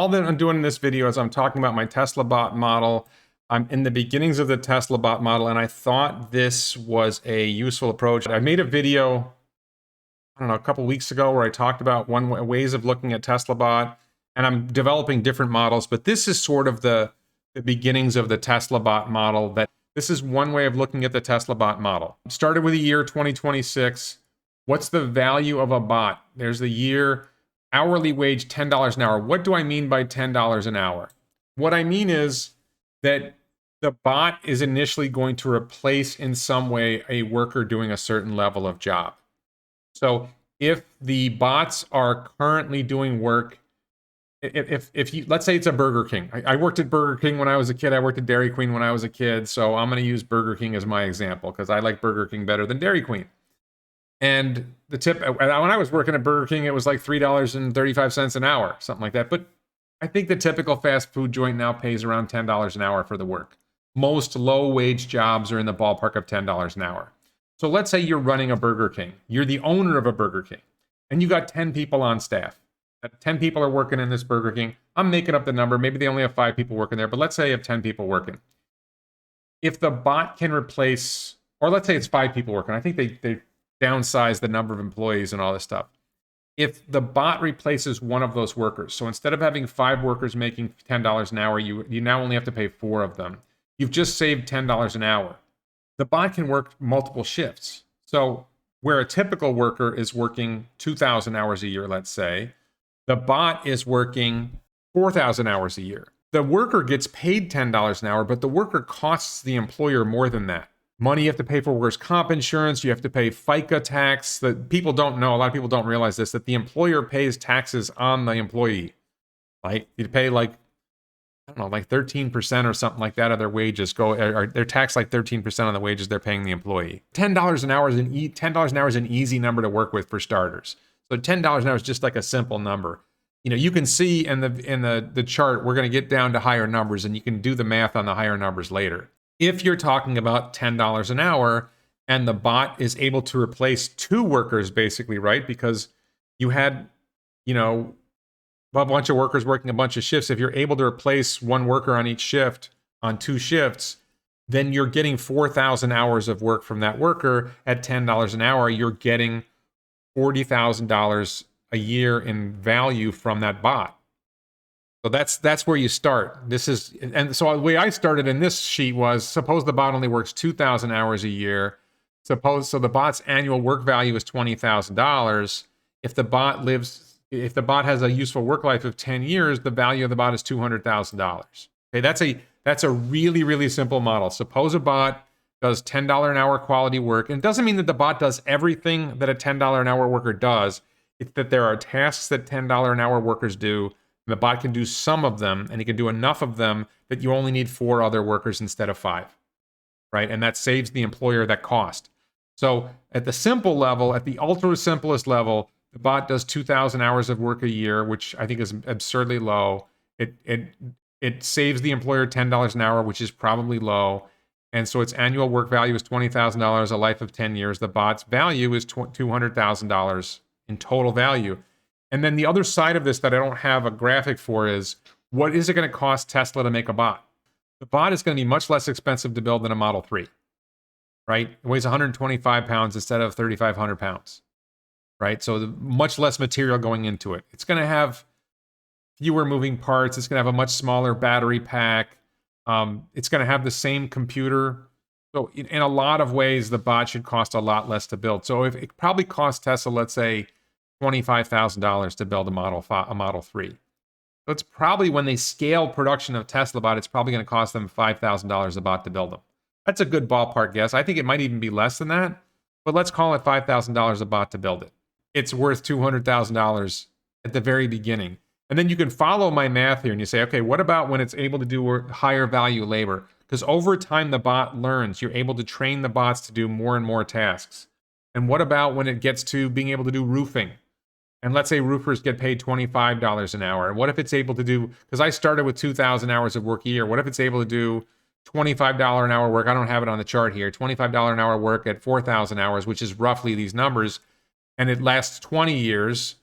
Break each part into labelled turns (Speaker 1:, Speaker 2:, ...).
Speaker 1: All that I'm doing in this video is I'm talking about my Tesla bot model. I'm in the beginnings of the Tesla bot model, and I thought this was a useful approach. I made a video, I don't know, a couple weeks ago where I talked about ways of looking at Tesla bot, and I'm developing different models, but this is sort of the beginnings of the Tesla bot model. That this is one way of looking at the Tesla bot model. Started with the year 2026. What's the value of a bot? There's the year. Hourly wage, $10 an hour. What do I mean by $10 an hour? What I mean is that the bot is initially going to replace in some way a worker doing a certain level of job. So if the bots are currently doing work, if you, let's say it's a Burger King. I worked at Burger King when I was a kid. I worked at Dairy Queen when I was a kid. So I'm going to use Burger King as my example because I like Burger King better than Dairy Queen. And the tip, when I was working at Burger King, it was like $3.35 an hour, something like that. But I think the typical fast food joint now pays around $10 an hour for the work. Most low-wage jobs are in the ballpark of $10 an hour. So let's say you're running a Burger King. You're the owner of a Burger King, and you got 10 people on staff. 10 people are working in this Burger King. I'm making up the number. Maybe they only have 5 people working there, but let's say you have 10 people working. If the bot can replace, or let's say it's 5 people working. I think they downsize the number of employees and all this stuff. If the bot replaces one of those workers, so instead of having 5 workers making $10 an hour, you now only have to pay 4 of them. You've just saved $10 an hour. The bot can work multiple shifts. So where a typical worker is working 2,000 hours a year, let's say, the bot is working 4,000 hours a year. The worker gets paid $10 an hour, but the worker costs the employer more than that. Money you have to pay for workers' comp insurance. You have to pay FICA tax. That people don't know. A lot of people don't realize this, that the employer pays taxes on the employee. Like you pay like, I don't know, like 13% or something like that of their wages they're taxed like 13% on the wages they're paying the employee. $10 an hour is an easy number to work with for starters. So $10 an hour is just like a simple number. You know, you can see in the chart, we're going to get down to higher numbers, and you can do the math on the higher numbers later. If you're talking about $10 an hour and the bot is able to replace 2 workers, basically, right? Because you had, you know, a bunch of workers working a bunch of shifts. If you're able to replace 1 worker on each shift on 2 shifts, then you're getting 4,000 hours of work from that worker at $10 an hour. You're getting $40,000 a year in value from that bot. So that's where you start. And so the way I started in this sheet was, suppose the bot only works 2,000 hours a year. So the bot's annual work value is $20,000. If the bot has a useful work life of 10 years, the value of the bot is $200,000. Okay, that's a really, really simple model. Suppose a bot does $10 an hour quality work. And it doesn't mean that the bot does everything that a $10 an hour worker does. It's that there are tasks that $10 an hour workers do. The bot can do some of them, and it can do enough of them that you only need 4 other workers instead of 5, right? And that saves the employer that cost. So at the simple level, at the ultra simplest level, the bot does 2,000 hours of work a year, which I think is absurdly low. It saves the employer $10 an hour, which is probably low. And so its annual work value is $20,000, a life of 10 years. The bot's value is $200,000 in total value. And then the other side of this that I don't have a graphic for is, what is it going to cost Tesla to make a bot? The bot is going to be much less expensive to build than a Model 3, right? It weighs 125 pounds instead of 3,500 pounds, right? So much less material going into it. It's going to have fewer moving parts. It's going to have a much smaller battery pack. It's going to have the same computer. So in a lot of ways, the bot should cost a lot less to build. So if it probably costs Tesla, let's say, $25,000 to build a Model 3. So it's probably, when they scale production of Tesla bot, it's probably going to cost them $5,000 a bot to build them. That's a good ballpark guess. I think it might even be less than that, but let's call it $5,000 a bot to build it. It's worth $200,000 at the very beginning. And then you can follow my math here and you say, okay, what about when it's able to do higher value labor? Because over time, the bot learns. You're able to train the bots to do more and more tasks. And what about when it gets to being able to do roofing? And let's say roofers get paid $25 an hour. And what if it's able to do, because I started with 2,000 hours of work a year, what if it's able to do $25 an hour work? I don't have it on the chart here. $25 an hour work at 4,000 hours, which is roughly these numbers, and it lasts 20 years.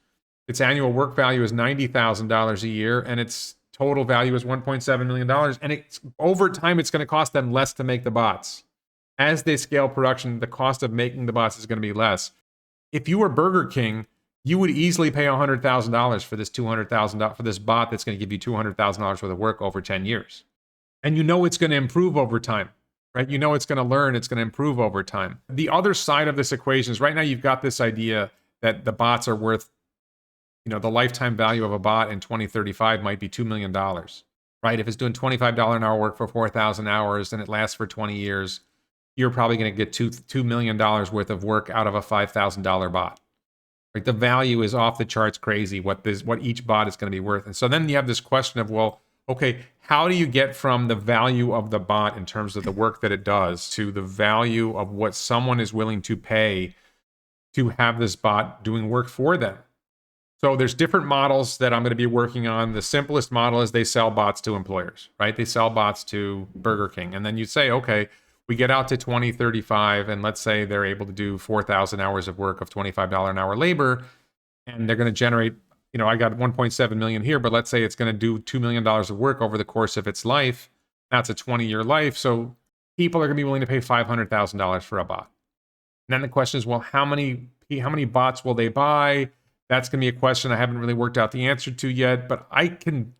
Speaker 1: Its annual work value is $90,000 a year, and its total value is $1.7 million. And it's over time, it's going to cost them less to make the bots. As they scale production, the cost of making the bots is going to be less. If you were Burger King, you would easily pay $100,000 for this $200,000 for this bot that's going to give you $200,000 worth of work over 10 years. And you know it's going to improve over time, right? You know it's going to learn, it's going to improve over time. The other side of this equation is right now you've got this idea that the bots are worth, the lifetime value of a bot in 2035 might be $2 million, right? If it's doing $25 an hour work for 4,000 hours and it lasts for 20 years, you're probably going to get $2 million worth of work out of a $5,000 bot. Like the value is off the charts crazy what each bot is going to be worth. And so then you have this question of, well, okay, how do you get from the value of the bot in terms of the work that it does to the value of what someone is willing to pay to have this bot doing work for them? So there's different models that I'm going to be working on. The simplest model is they sell bots to employers, right? They sell bots to Burger King. And then you say, okay, we get out to 2035, and let's say they're able to do 4,000 hours of work of $25 an hour labor, and they're going to generate, I got 1.7 million here, but let's say it's going to do $2 million of work over the course of its life. That's a 20-year life. So people are going to be willing to pay $500,000 for a bot. And then the question is, well, how many bots will they buy? That's going to be a question I haven't really worked out the answer to yet, but I can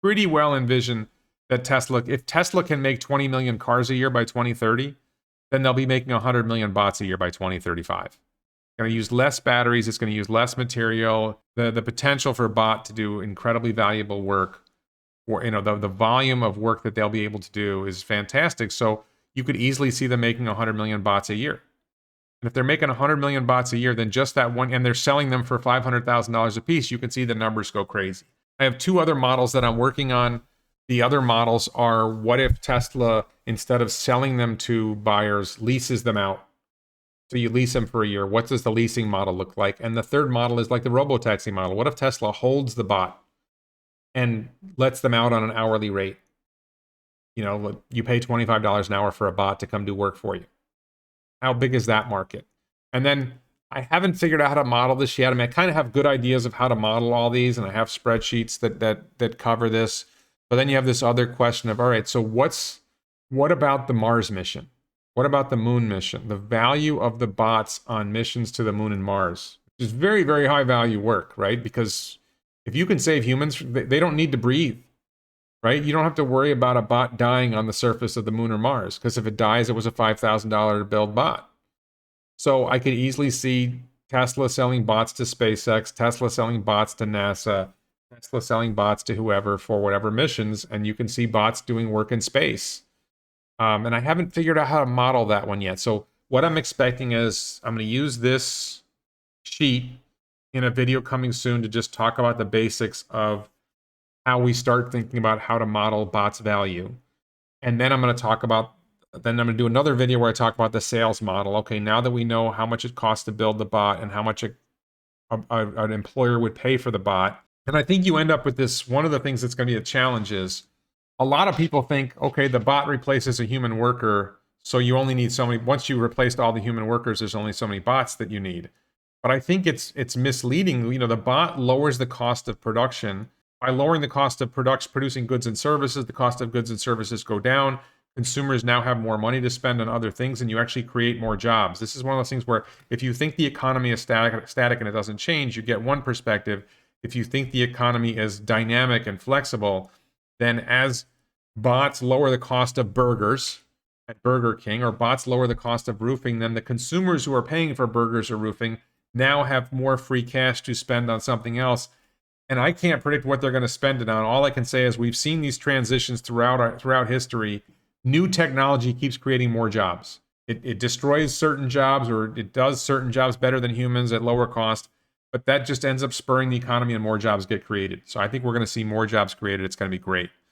Speaker 1: pretty well envision that if Tesla can make 20 million cars a year by 2030, then they'll be making 100 million bots a year by 2035. Going to use less batteries. It's going to use less material. The potential for a bot to do incredibly valuable work, or the volume of work that they'll be able to do is fantastic. So you could easily see them making 100 million bots a year. And if they're making 100 million bots a year, then just that one, and they're selling them for $500,000 a piece, you can see the numbers go crazy. I have two other models that I'm working on. The other models are, what if Tesla, instead of selling them to buyers, leases them out? So you lease them for a year. What does the leasing model look like? And the third model is like the robotaxi model. What if Tesla holds the bot and lets them out on an hourly rate? You pay $25 an hour for a bot to come do work for you. How big is that market? And then I haven't figured out how to model this yet. I kind of have good ideas of how to model all these, and I have spreadsheets that cover this. But then you have this other question of, all right, so what about the Mars mission? What about the moon mission? The value of the bots on missions to the moon and Mars, which is very, very high value work, right? Because if you can save humans, they don't need to breathe, right? You don't have to worry about a bot dying on the surface of the moon or Mars, because if it dies, it was a $5,000 to build bot. So I could easily see Tesla selling bots to SpaceX, Tesla selling bots to NASA, Tesla selling bots to whoever for whatever missions, and you can see bots doing work in space. And I haven't figured out how to model that one yet. So what I'm expecting is I'm going to use this sheet in a video coming soon to just talk about the basics of how we start thinking about how to model bots' value. And then I'm going to do another video where I talk about the sales model. Okay, now that we know how much it costs to build the bot and how much an employer would pay for the bot. And I think you end up with this, one of the things that's going to be a challenge is, a lot of people think, okay, the bot replaces a human worker, so you only need so many, once you replaced all the human workers, there's only so many bots that you need. But I think it's misleading. The bot lowers the cost of production. By lowering the cost of producing goods and services, the cost of goods and services go down. Consumers now have more money to spend on other things, and you actually create more jobs. This is one of those things where if you think the economy is static and it doesn't change, you get one perspective. If you think the economy is dynamic and flexible, then as bots lower the cost of burgers at Burger King, or bots lower the cost of roofing, then the consumers who are paying for burgers or roofing now have more free cash to spend on something else. And I can't predict what they're going to spend it on. All I can say is we've seen these transitions throughout history. New technology keeps creating more jobs. It destroys certain jobs, or it does certain jobs better than humans at lower cost, but that just ends up spurring the economy and more jobs get created. So I think we're going to see more jobs created. It's going to be great.